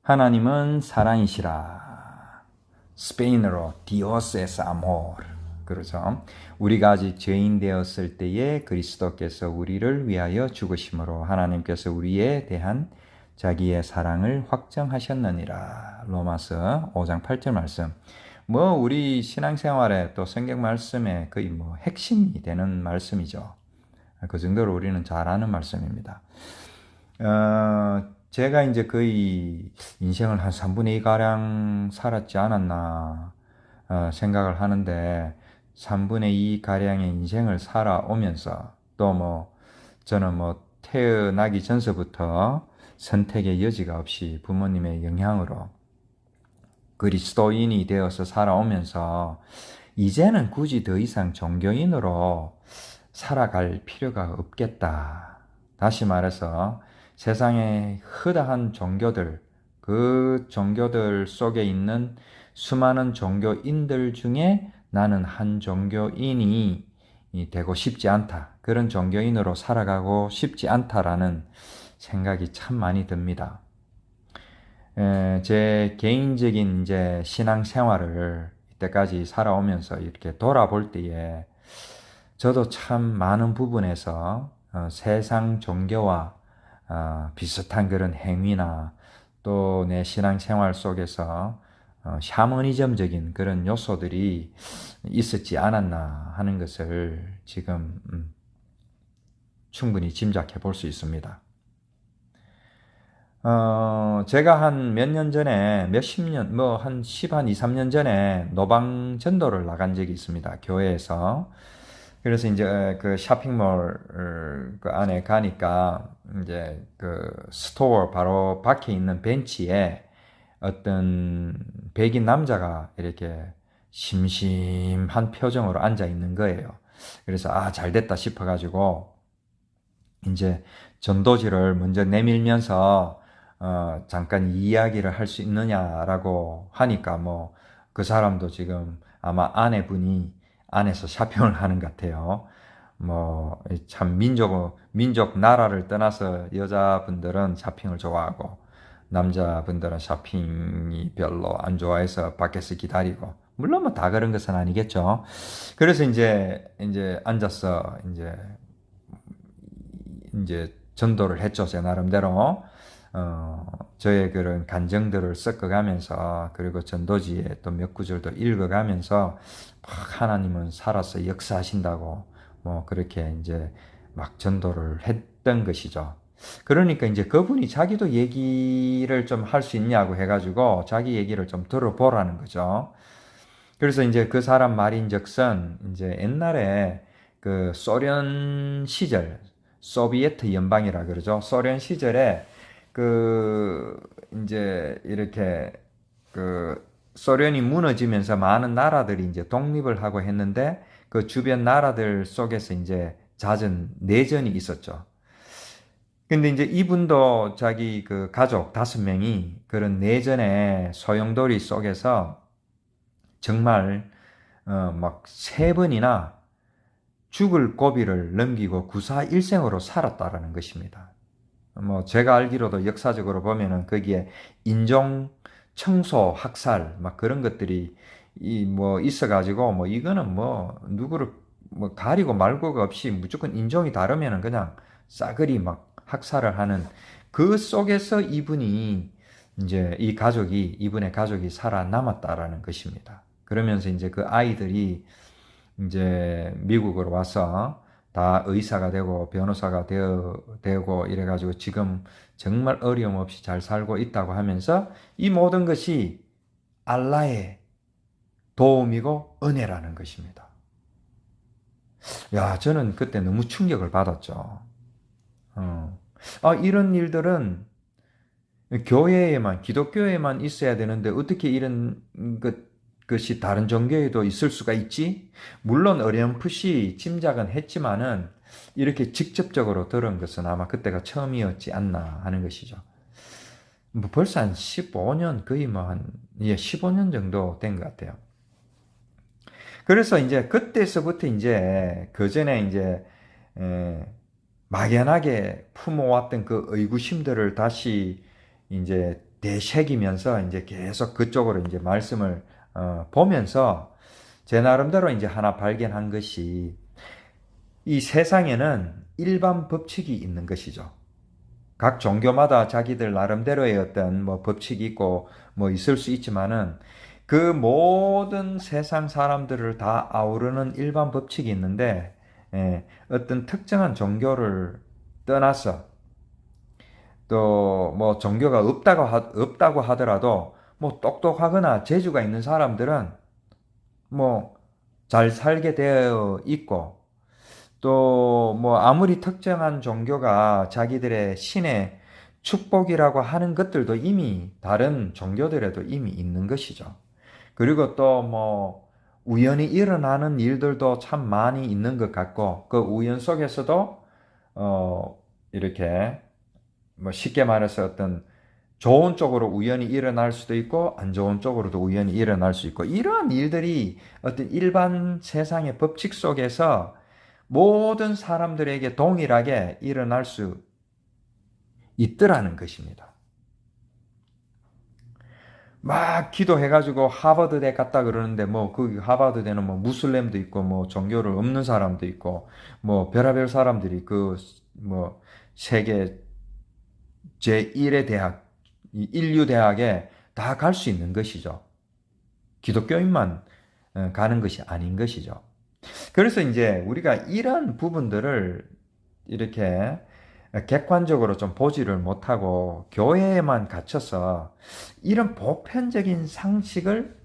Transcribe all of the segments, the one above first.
하나님은 사랑이시라. 스페인어로 Dios es amor. 그러죠. 우리가 아직 죄인 되었을 때에 그리스도께서 우리를 위하여 죽으심으로 하나님께서 우리에 대한 자기의 사랑을 확정하셨느니라. 로마서 5장 8절 말씀. 우리 신앙생활에 또 성경 말씀에 거의 핵심이 되는 말씀이죠. 그 정도로 우리는 잘 아는 말씀입니다. 제가 이제 거의 인생을 한 3분의 2가량 살았지 않았나 생각을 하는데 3분의 2가량의 인생을 살아오면서 또 저는 태어나기 전서부터 선택의 여지가 없이 부모님의 영향으로 그리스도인이 되어서 살아오면서 이제는 굳이 더 이상 종교인으로 살아갈 필요가 없겠다. 다시 말해서 세상의 허다한 종교들, 그 종교들 속에 있는 수많은 종교인들 중에 나는 한 종교인이 되고 싶지 않다. 그런 종교인으로 살아가고 싶지 않다라는 생각이 참 많이 듭니다. 제 개인적인 이제 신앙 생활을 이때까지 살아오면서 이렇게 돌아볼 때에 저도 참 많은 부분에서 세상 종교와 비슷한 그런 행위나 또 내 신앙 생활 속에서 샤머니즘적인 그런 요소들이 있었지 않았나 하는 것을 지금 충분히 짐작해 볼 수 있습니다. 제가 한 몇 년 전에, 몇십 년, 한 2, 3년 전에 노방 전도를 나간 적이 있습니다. 교회에서. 그래서 이제 그 쇼핑몰 그 안에 가니까 이제 그 스토어 바로 밖에 있는 벤치에 어떤 백인 남자가 이렇게 심심한 표정으로 앉아 있는 거예요. 그래서 잘 됐다 싶어가지고 이제 전도지를 먼저 내밀면서 잠깐 이야기를 할 수 있느냐라고 하니까 그 사람도 지금 아마 아내분이 안에서 쇼핑을 하는 것 같아요. 참 민족 나라를 떠나서 여자분들은 쇼핑을 좋아하고 남자분들은 쇼핑이 별로 안 좋아해서 밖에서 기다리고 물론 다 그런 것은 아니겠죠. 그래서 이제 앉아서 이제 전도를 했죠. 제 나름대로. 저의 그런 감정들을 섞어가면서 그리고 전도지에 또 몇 구절도 읽어가면서 하나님은 살아서 역사하신다고 그렇게 이제 막 전도를 했던 것이죠. 그러니까 이제 그분이 자기도 얘기를 좀 할 수 있냐고 해가지고 자기 얘기를 좀 들어보라는 거죠. 그래서 이제 그 사람 말인즉슨 이제 옛날에 그 소련 시절, 소비에트 연방이라 그러죠. 소련 시절에 이제 이렇게 소련이 무너지면서 많은 나라들이 이제 독립을 하고 했는데 그 주변 나라들 속에서 이제 잦은 내전이 있었죠. 근데 이제 이분도 자기 그 가족 5명이 그런 내전의 소용돌이 속에서 정말 막 3번이나 죽을 고비를 넘기고 구사일생으로 살았다라는 것입니다. 제가 알기로도 역사적으로 보면은 거기에 인종 청소, 학살 막 그런 것들이 있어가지고 이거는 누구를 가리고 말고가 없이 무조건 인종이 다르면은 그냥 싸그리 막 학살을 하는 그 속에서 이분이 이제 이분의 가족이 살아남았다라는 것입니다. 그러면서 이제 그 아이들이 이제 미국으로 와서 다 의사가 되고 변호사가 되고 이래가지고 지금 정말 어려움 없이 잘 살고 있다고 하면서 이 모든 것이 알라의 도움이고 은혜라는 것입니다. 야, 저는 그때 너무 충격을 받았죠. 이런 일들은 기독교에만 있어야 되는데 어떻게 이런 것이 다른 종교에도 있을 수가 있지? 물론 어렴풋이 짐작은 했지만은 이렇게 직접적으로 들은 것은 아마 그때가 처음이었지 않나 하는 것이죠. 벌써 한 15년, 거의 15년 정도 된 것 같아요. 그래서 이제 그때서부터 이제 그 전에 이제 막연하게 품어왔던 그 의구심들을 다시 이제 되새기면서 이제 계속 그쪽으로 이제 말씀을 보면서 제 나름대로 이제 하나 발견한 것이 이 세상에는 일반 법칙이 있는 것이죠. 각 종교마다 자기들 나름대로의 어떤 뭐 법칙이 있고 뭐 있을 수 있지만은 그 모든 세상 사람들을 다 아우르는 일반 법칙이 있는데 어떤 특정한 종교를 떠나서 또 뭐 종교가 없다고 하더라도 뭐 똑똑하거나 재주가 있는 사람들은 뭐 잘 살게 되어 있고 또 뭐 아무리 특정한 종교가 자기들의 신의 축복이라고 하는 것들도 이미 다른 종교들에도 이미 있는 것이죠. 그리고 또 뭐 우연히 일어나는 일들도 참 많이 있는 것 같고 그 우연 속에서도 이렇게 뭐 쉽게 말해서 어떤 좋은 쪽으로 우연히 일어날 수도 있고 안 좋은 쪽으로도 우연히 일어날 수 있고 이러한 일들이 어떤 일반 세상의 법칙 속에서 모든 사람들에게 동일하게 일어날 수 있더라는 것입니다. 막 기도해가지고 하버드대 갔다 그러는데 뭐 그 하버드대는 뭐 무슬림도 있고 뭐 종교를 없는 사람도 있고 뭐 별의별 사람들이 그 뭐 세계 제1의 대학, 인류 대학에 다 갈 수 있는 것이죠. 기독교인만 가는 것이 아닌 것이죠. 그래서 이제 우리가 이런 부분들을 이렇게 객관적으로 좀 보지를 못하고 교회에만 갇혀서 이런 보편적인 상식을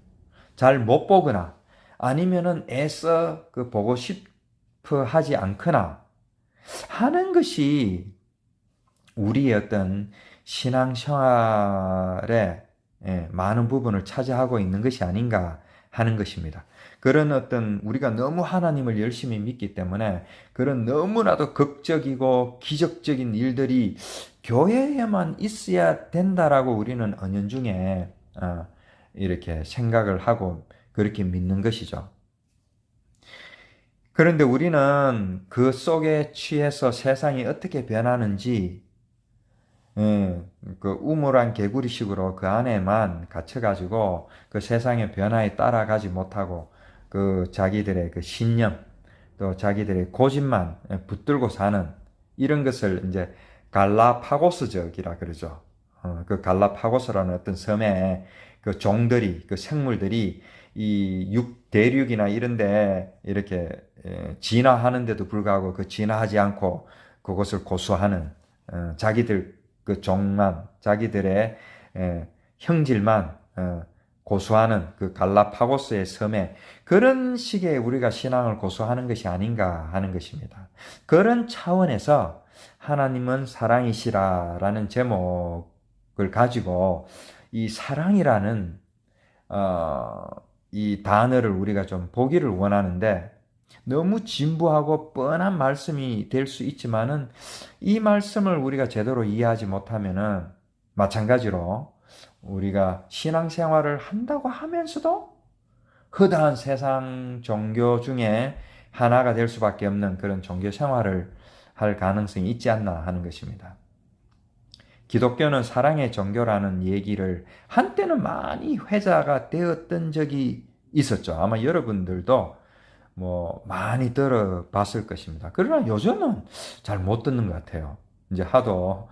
잘 못 보거나 아니면은 애써 그 보고 싶어 하지 않거나 하는 것이 우리의 어떤 신앙생활에 많은 부분을 차지하고 있는 것이 아닌가 하는 것입니다. 그런 어떤 우리가 너무 하나님을 열심히 믿기 때문에 그런 너무나도 극적이고 기적적인 일들이 교회에만 있어야 된다라고 우리는 은연중에 이렇게 생각을 하고 그렇게 믿는 것이죠. 그런데 우리는 그 속에 취해서 세상이 어떻게 변하는지 그 우물한 개구리식으로 그 안에만 갇혀가지고 그 세상의 변화에 따라가지 못하고 그 자기들의 그 신념 또 자기들의 고집만 붙들고 사는 이런 것을 이제 갈라파고스적이라 그러죠. 그 갈라파고스라는 어떤 섬에 그 종들이 그 생물들이 이 대륙이나 이런데 이렇게 진화하는데도 불구하고 그 진화하지 않고 그것을 고수하는 자기들 그 종만 자기들의 형질만 고수하는 그 갈라파고스의 섬에 그런 식의 우리가 신앙을 고수하는 것이 아닌가 하는 것입니다. 그런 차원에서 하나님은 사랑이시라라는 제목을 가지고 이 사랑이라는 이 단어를 우리가 좀 보기를 원하는데 너무 진부하고 뻔한 말씀이 될 수 있지만은 이 말씀을 우리가 제대로 이해하지 못하면은 마찬가지로 우리가 신앙생활을 한다고 하면서도 허다한 세상 종교 중에 하나가 될 수밖에 없는 그런 종교 생활을 할 가능성이 있지 않나 하는 것입니다. 기독교는 사랑의 종교라는 얘기를 한때는 많이 회자가 되었던 적이 있었죠. 아마 여러분들도 뭐 많이 들어봤을 것입니다. 그러나 요즘은 잘 못 듣는 것 같아요. 이제 하도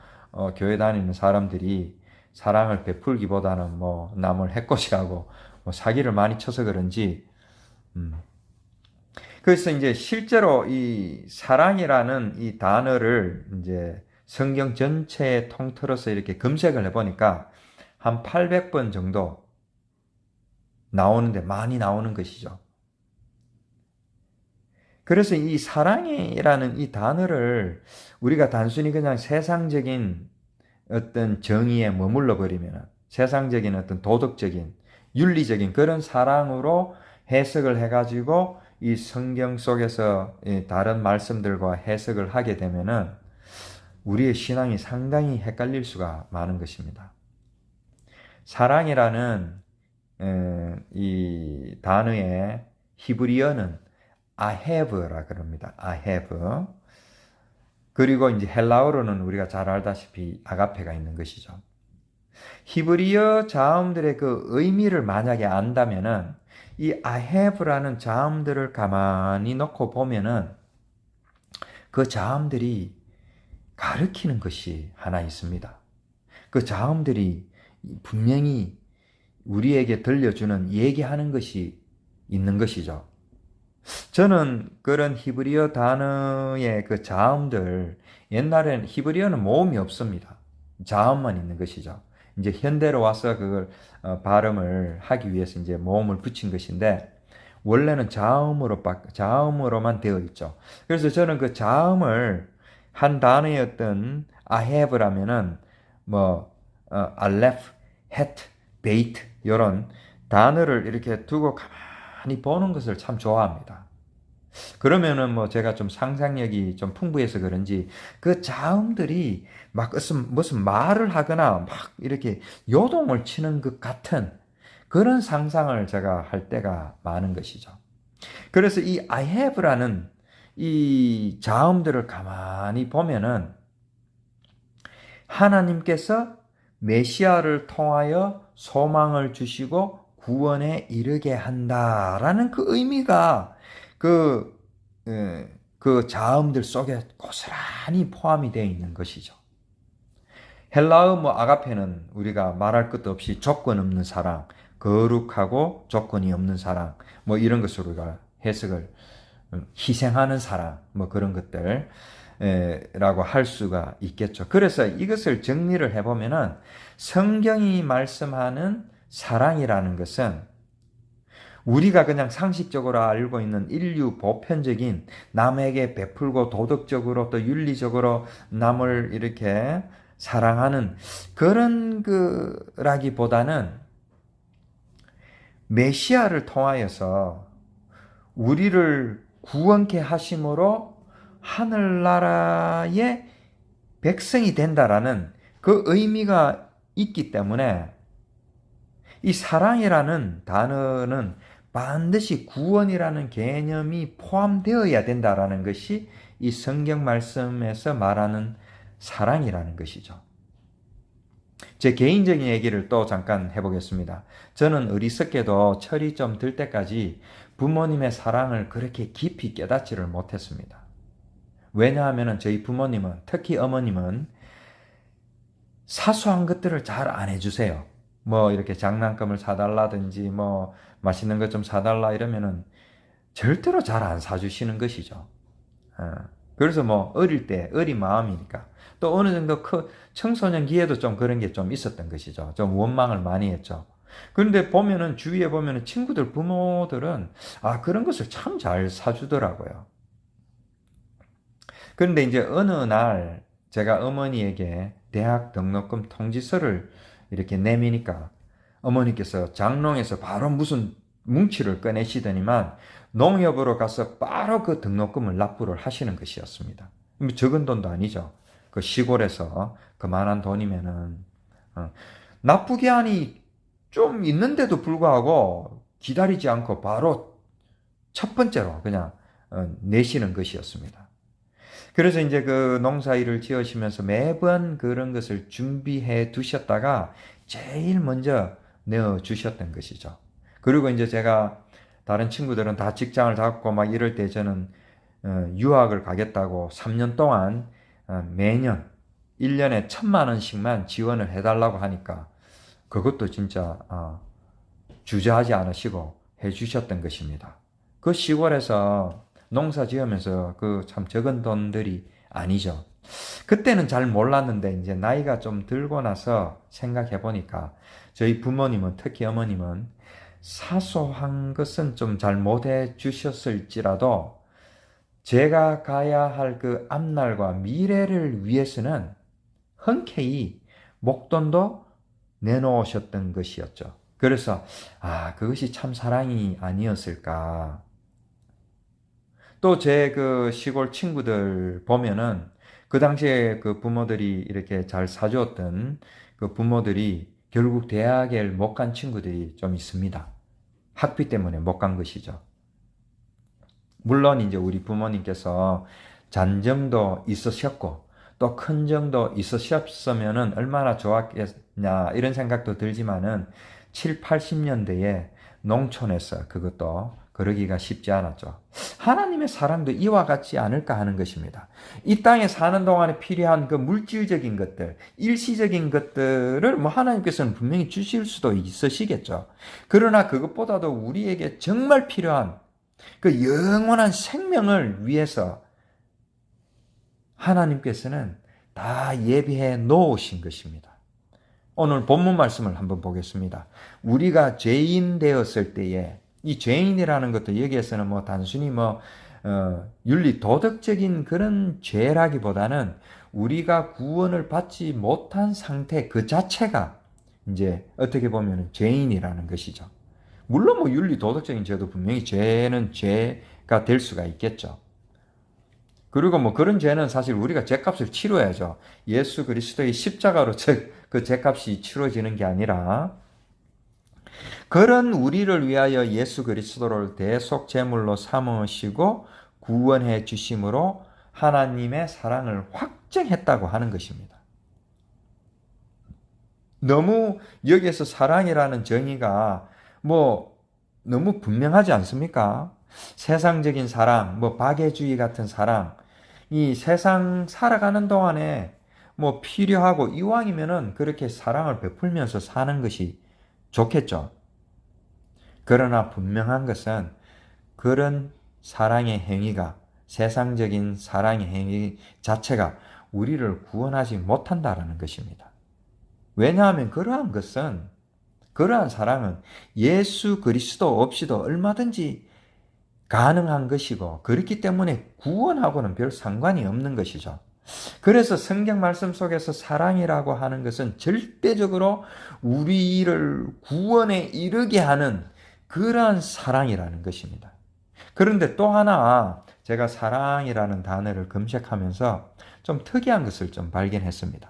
교회 다니는 사람들이 사랑을 베풀기보다는 뭐 남을 해코지하고 뭐 사기를 많이 쳐서 그런지 그래서 이제 실제로 이 사랑이라는 이 단어를 이제 성경 전체에 통틀어서 이렇게 검색을 해보니까 한 800번 정도 나오는데 많이 나오는 것이죠. 그래서 이 사랑이라는 이 단어를 우리가 단순히 그냥 세상적인 어떤 정의에 머물러 버리면 세상적인 어떤 도덕적인 윤리적인 그런 사랑으로 해석을 해가지고 이 성경 속에서 다른 말씀들과 해석을 하게 되면은 우리의 신앙이 상당히 헷갈릴 수가 많은 것입니다. 사랑이라는 이 단어의 히브리어는 아헤브라 그럽니다. 아헤브. 그리고 이제 헬라어로는 우리가 잘 알다시피 아가페가 있는 것이죠. 히브리어 자음들의 그 의미를 만약에 안다면은 이 I have라는 자음들을 가만히 놓고 보면은 그 자음들이 가르치는 것이 하나 있습니다. 그 자음들이 분명히 우리에게 들려주는 얘기하는 것이 있는 것이죠. 저는 그런 히브리어 단어의 그 자음들, 옛날에는 히브리어는 모음이 없습니다. 자음만 있는 것이죠. 이제 현대로 와서 그걸 발음을 하기 위해서 이제 모음을 붙인 것인데, 원래는 자음으로만 되어 있죠. 그래서 저는 그 자음을 한 단어의 어떤 I have라면은 aleph, het, beit 이런 단어를 이렇게 두고 가만히 보는 것을 참 좋아합니다. 그러면은 제가 좀 상상력이 좀 풍부해서 그런지 그 자음들이 막 무슨 말을 하거나 막 이렇게 요동을 치는 것 같은 그런 상상을 제가 할 때가 많은 것이죠. 그래서 이 I have라는 이 자음들을 가만히 보면은 하나님께서 메시아를 통하여 소망을 주시고 구원에 이르게 한다라는 그 의미가 그 자음들 속에 고스란히 포함이 되어 있는 것이죠. 헬라어 아가페는 우리가 말할 것도 없이 조건 없는 사랑, 거룩하고 조건이 없는 사랑, 이런 것으로 우리가 해석을 희생하는 사랑, 그런 것들 라고 할 수가 있겠죠. 그래서 이것을 정리를 해보면은 성경이 말씀하는 사랑이라는 것은 우리가 그냥 상식적으로 알고 있는 인류 보편적인 남에게 베풀고 도덕적으로 또 윤리적으로 남을 이렇게 사랑하는 그런 거라기보다는 메시아를 통하여서 우리를 구원케 하심으로 하늘나라의 백성이 된다라는 그 의미가 있기 때문에 이 사랑이라는 단어는 반드시 구원이라는 개념이 포함되어야 된다라는 것이 이 성경 말씀에서 말하는 사랑이라는 것이죠. 제 개인적인 얘기를 또 잠깐 해보겠습니다. 저는 어리석게도 철이 좀 들 때까지 부모님의 사랑을 그렇게 깊이 깨닫지를 못했습니다. 왜냐하면 저희 부모님은, 특히 어머님은 사소한 것들을 잘 안 해주세요. 이렇게 장난감을 사달라든지 맛있는 것 좀 사달라 이러면은 절대로 잘 안 사주시는 것이죠. 그래서 어릴 때 어린 마음이니까 또 어느 정도 청소년기에도 좀 그런 게 좀 있었던 것이죠. 좀 원망을 많이 했죠. 그런데 주위에 보면은 친구들 부모들은 그런 것을 참 잘 사주더라고요. 그런데 이제 어느 날 제가 어머니에게 대학 등록금 통지서를 이렇게 내미니까 어머니께서 장롱에서 바로 무슨 뭉치를 꺼내시더니만 농협으로 가서 바로 그 등록금을 납부를 하시는 것이었습니다. 적은 돈도 아니죠. 그 시골에서 그만한 돈이면은 납부 기한이 좀 있는데도 불구하고 기다리지 않고 바로 첫 번째로 그냥 내시는 것이었습니다. 그래서 이제 그 농사일을 지으시면서 매번 그런 것을 준비해 두셨다가 제일 먼저 내어 주셨던 것이죠. 그리고 이제 제가 다른 친구들은 다 직장을 잡고 막 이럴 때 저는 유학을 가겠다고 3년 동안 매년 1년에 1,000만 원씩만 지원을 해달라고 하니까 그것도 진짜 주저하지 않으시고 해주셨던 것입니다. 그 시골에서 농사 지으면서 그 참 적은 돈들이 아니죠. 그때는 잘 몰랐는데 이제 나이가 좀 들고 나서 생각해 보니까 저희 부모님은, 특히 어머님은 사소한 것은 좀 잘 못해 주셨을지라도 제가 가야 할 그 앞날과 미래를 위해서는 흔쾌히 목돈도 내놓으셨던 것이었죠. 그래서 그것이 참 사랑이 아니었을까. 또 제 그 시골 친구들 보면은 그 당시에 그 부모들이 이렇게 잘 사주었던 그 부모들이 결국 대학에 못 간 친구들이 좀 있습니다. 학비 때문에 못 간 것이죠. 물론 이제 우리 부모님께서 잔정도 있으셨고 또 큰 정도 있으셨으면은 얼마나 좋았겠냐 이런 생각도 들지만은 7, 80년대에 농촌에서 그것도 그러기가 쉽지 않았죠. 하나님의 사랑도 이와 같지 않을까 하는 것입니다. 이 땅에 사는 동안에 필요한 그 물질적인 것들, 일시적인 것들을 뭐 하나님께서는 분명히 주실 수도 있으시겠죠. 그러나 그것보다도 우리에게 정말 필요한 그 영원한 생명을 위해서 하나님께서는 다 예비해 놓으신 것입니다. 오늘 본문 말씀을 한번 보겠습니다. 우리가 죄인 되었을 때에 이 죄인이라는 것도 여기에서는 뭐 단순히 윤리 도덕적인 그런 죄라기보다는 우리가 구원을 받지 못한 상태 그 자체가 이제 어떻게 보면 죄인이라는 것이죠. 물론 뭐 윤리 도덕적인 죄도 분명히 죄는 죄가 될 수가 있겠죠. 그리고 뭐 그런 죄는 사실 우리가 죄값을 치러야죠. 예수 그리스도의 십자가로 그 죄값이 치러지는 게 아니라 그런 우리를 위하여 예수 그리스도를 대속 제물로 삼으시고 구원해 주심으로 하나님의 사랑을 확증했다고 하는 것입니다. 너무 여기에서 사랑이라는 정의가 뭐 너무 분명하지 않습니까? 세상적인 사랑, 뭐 박애주의 같은 사랑, 이 세상 살아가는 동안에 뭐 필요하고 이왕이면은 그렇게 사랑을 베풀면서 사는 것이 좋겠죠. 그러나 분명한 것은 그런 사랑의 행위가 세상적인 사랑의 행위 자체가 우리를 구원하지 못한다라는 것입니다. 왜냐하면 그러한 사랑은 예수 그리스도 없이도 얼마든지 가능한 것이고 그렇기 때문에 구원하고는 별 상관이 없는 것이죠. 그래서 성경 말씀 속에서 사랑이라고 하는 것은 절대적으로 우리를 구원에 이르게 하는 그러한 사랑이라는 것입니다. 그런데 또 하나 제가 사랑이라는 단어를 검색하면서 좀 특이한 것을 좀 발견했습니다.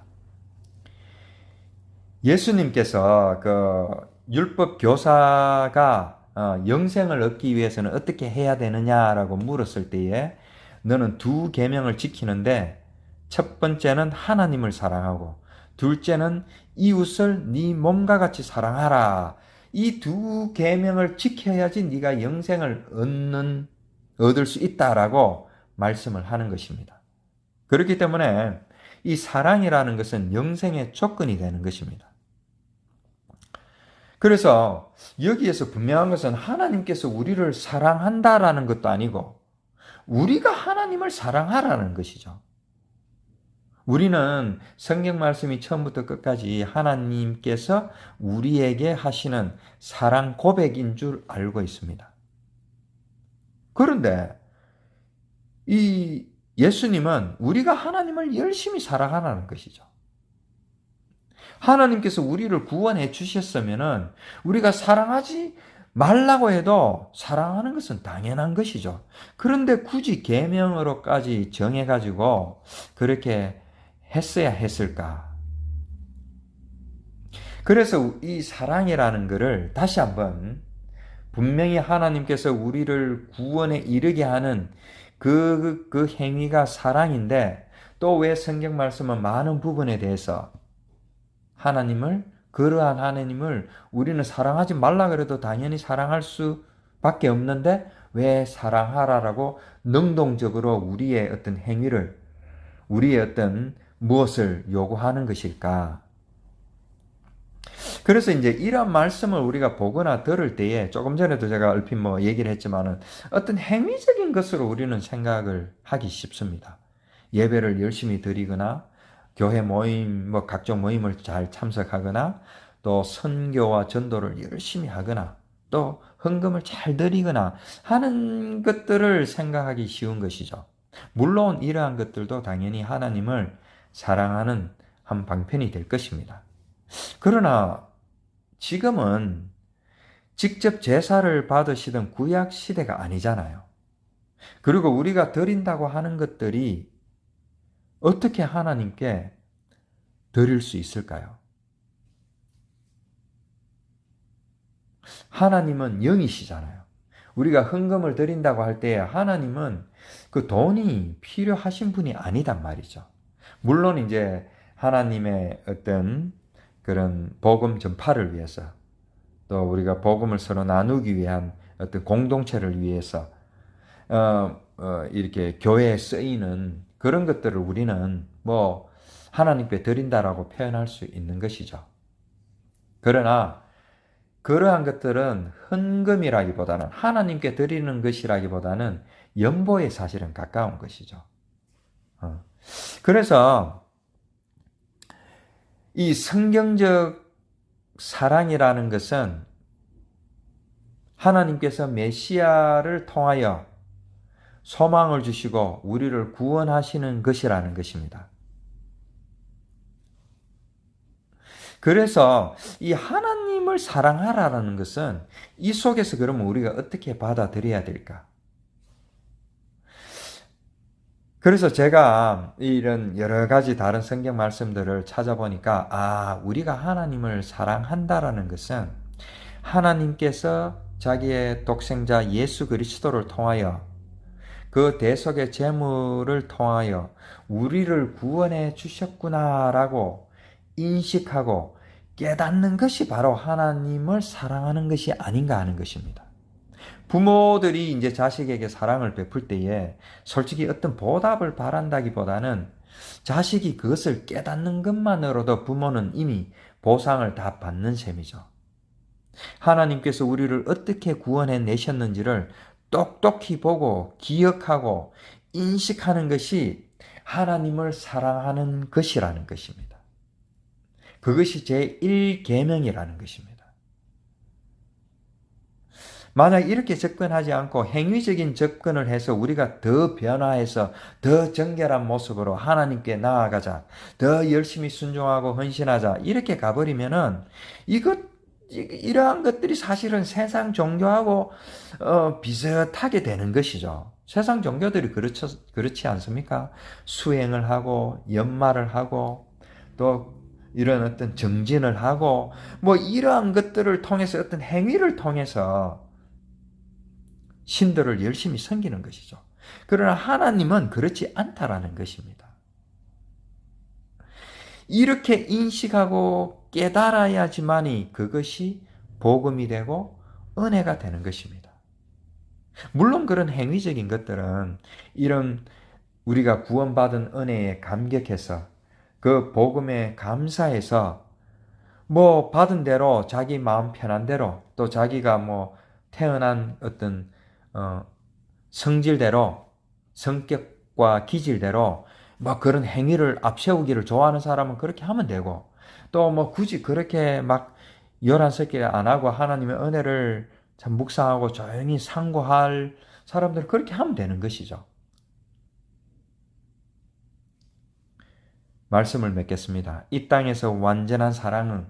예수님께서 그 율법 교사가 영생을 얻기 위해서는 어떻게 해야 되느냐라고 물었을 때에 너는 두 계명을 지키는데 첫 번째는 하나님을 사랑하고 둘째는 이웃을 네 몸과 같이 사랑하라. 이 두 계명을 지켜야지 네가 영생을 얻을 수 있다라고 말씀을 하는 것입니다. 그렇기 때문에 이 사랑이라는 것은 영생의 조건이 되는 것입니다. 그래서 여기에서 분명한 것은 하나님께서 우리를 사랑한다라는 것도 아니고 우리가 하나님을 사랑하라는 것이죠. 우리는 성경 말씀이 처음부터 끝까지 하나님께서 우리에게 하시는 사랑 고백인 줄 알고 있습니다. 그런데 이 예수님은 우리가 하나님을 열심히 사랑하라는 것이죠. 하나님께서 우리를 구원해 주셨으면은 우리가 사랑하지 말라고 해도 사랑하는 것은 당연한 것이죠. 그런데 굳이 계명으로까지 정해가지고 그렇게 했어야 했을까? 그래서 이 사랑이라는 것을 다시 한번 분명히 하나님께서 우리를 구원에 이르게 하는 그 행위가 사랑인데 또 왜 성경 말씀은 많은 부분에 대해서 그러한 하나님을 우리는 사랑하지 말라 그래도 당연히 사랑할 수밖에 없는데 왜 사랑하라라고 능동적으로 우리의 어떤 행위를, 우리의 어떤 무엇을 요구하는 것일까? 그래서 이제 이런 말씀을 우리가 보거나 들을 때에 조금 전에도 제가 얼핏 얘기를 했지만은 어떤 행위적인 것으로 우리는 생각을 하기 쉽습니다. 예배를 열심히 드리거나 교회 모임, 각종 모임을 잘 참석하거나 또 선교와 전도를 열심히 하거나 또 헌금을 잘 드리거나 하는 것들을 생각하기 쉬운 것이죠. 물론 이러한 것들도 당연히 하나님을 사랑하는 한 방편이 될 것입니다. 그러나 지금은 직접 제사를 받으시던 구약 시대가 아니잖아요. 그리고 우리가 드린다고 하는 것들이 어떻게 하나님께 드릴 수 있을까요? 하나님은 영이시잖아요. 우리가 헌금을 드린다고 할 때 하나님은 그 돈이 필요하신 분이 아니단 말이죠. 물론 이제 하나님의 어떤 그런 복음 전파를 위해서, 또 우리가 복음을 서로 나누기 위한 어떤 공동체를 위해서 이렇게 교회에 쓰이는 그런 것들을 우리는 뭐 하나님께 드린다라고 표현할 수 있는 것이죠. 그러나 그러한 것들은 헌금이라기보다는, 하나님께 드리는 것이라기보다는 연보에 사실은 가까운 것이죠. 그래서 이 성경적 사랑이라는 것은 하나님께서 메시아를 통하여 소망을 주시고 우리를 구원하시는 것이라는 것입니다. 그래서 이 하나님을 사랑하라는 것은 이 속에서 그러면 우리가 어떻게 받아들여야 될까? 그래서 제가 이런 여러 가지 다른 성경 말씀들을 찾아보니까, 우리가 하나님을 사랑한다라는 것은 하나님께서 자기의 독생자 예수 그리스도를 통하여 그 대속의 제물을 통하여 우리를 구원해 주셨구나라고 인식하고 깨닫는 것이 바로 하나님을 사랑하는 것이 아닌가 하는 것입니다. 부모들이 이제 자식에게 사랑을 베풀 때에 솔직히 어떤 보답을 바란다기보다는 자식이 그것을 깨닫는 것만으로도 부모는 이미 보상을 다 받는 셈이죠. 하나님께서 우리를 어떻게 구원해 내셨는지를 똑똑히 보고 기억하고 인식하는 것이 하나님을 사랑하는 것이라는 것입니다. 그것이 제1계명이라는 것입니다. 만약 이렇게 접근하지 않고 행위적인 접근을 해서 우리가 더 변화해서 더 정결한 모습으로 하나님께 나아가자, 더 열심히 순종하고 헌신하자, 이렇게 가버리면은 이러한 것들이 사실은 세상 종교하고 비슷하게 되는 것이죠. 세상 종교들이 그렇지 않습니까? 수행을 하고 연말을 하고 또 이런 어떤 정진을 하고 뭐 이러한 것들을 통해서 어떤 행위를 통해서 신들을 열심히 섬기는 것이죠. 그러나 하나님은 그렇지 않다라는 것입니다. 이렇게 인식하고 깨달아야지만이 그것이 복음이 되고 은혜가 되는 것입니다. 물론 그런 행위적인 것들은 이런 우리가 구원받은 은혜에 감격해서 그 복음에 감사해서 뭐 받은 대로 자기 마음 편한 대로 또 자기가 뭐 태어난 어떤 성질대로 성격과 기질대로 뭐 그런 행위를 앞세우기를 좋아하는 사람은 그렇게 하면 되고 또 뭐 굳이 그렇게 막 요란스럽게 안 하고 하나님의 은혜를 참 묵상하고 조용히 상고할 사람들은 그렇게 하면 되는 것이죠. 말씀을 맺겠습니다. 이 땅에서 완전한 사랑은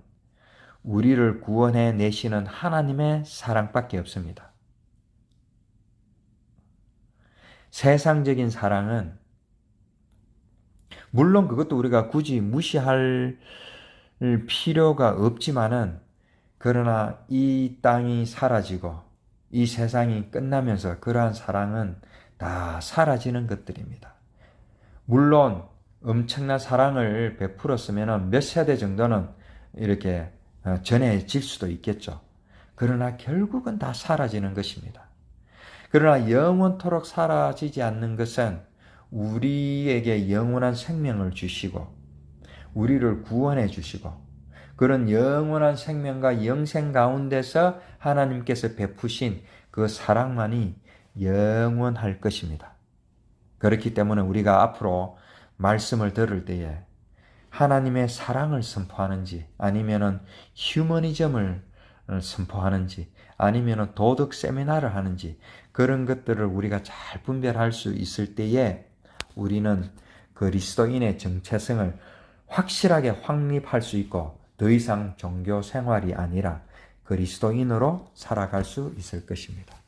우리를 구원해 내시는 하나님의 사랑밖에 없습니다. 세상적인 사랑은 물론 그것도 우리가 굳이 무시할 필요가 없지만은 그러나 이 땅이 사라지고 이 세상이 끝나면서 그러한 사랑은 다 사라지는 것들입니다. 물론 엄청난 사랑을 베풀었으면 몇 세대 정도는 이렇게 전해질 수도 있겠죠. 그러나 결국은 다 사라지는 것입니다. 그러나 영원토록 사라지지 않는 것은 우리에게 영원한 생명을 주시고 우리를 구원해 주시고 그런 영원한 생명과 영생 가운데서 하나님께서 베푸신 그 사랑만이 영원할 것입니다. 그렇기 때문에 우리가 앞으로 말씀을 들을 때에 하나님의 사랑을 선포하는지 아니면은 휴머니즘을 선포하는지 아니면은 도덕 세미나를 하는지 그런 것들을 우리가 잘 분별할 수 있을 때에 우리는 그리스도인의 정체성을 확실하게 확립할 수 있고 더 이상 종교 생활이 아니라 그리스도인으로 살아갈 수 있을 것입니다.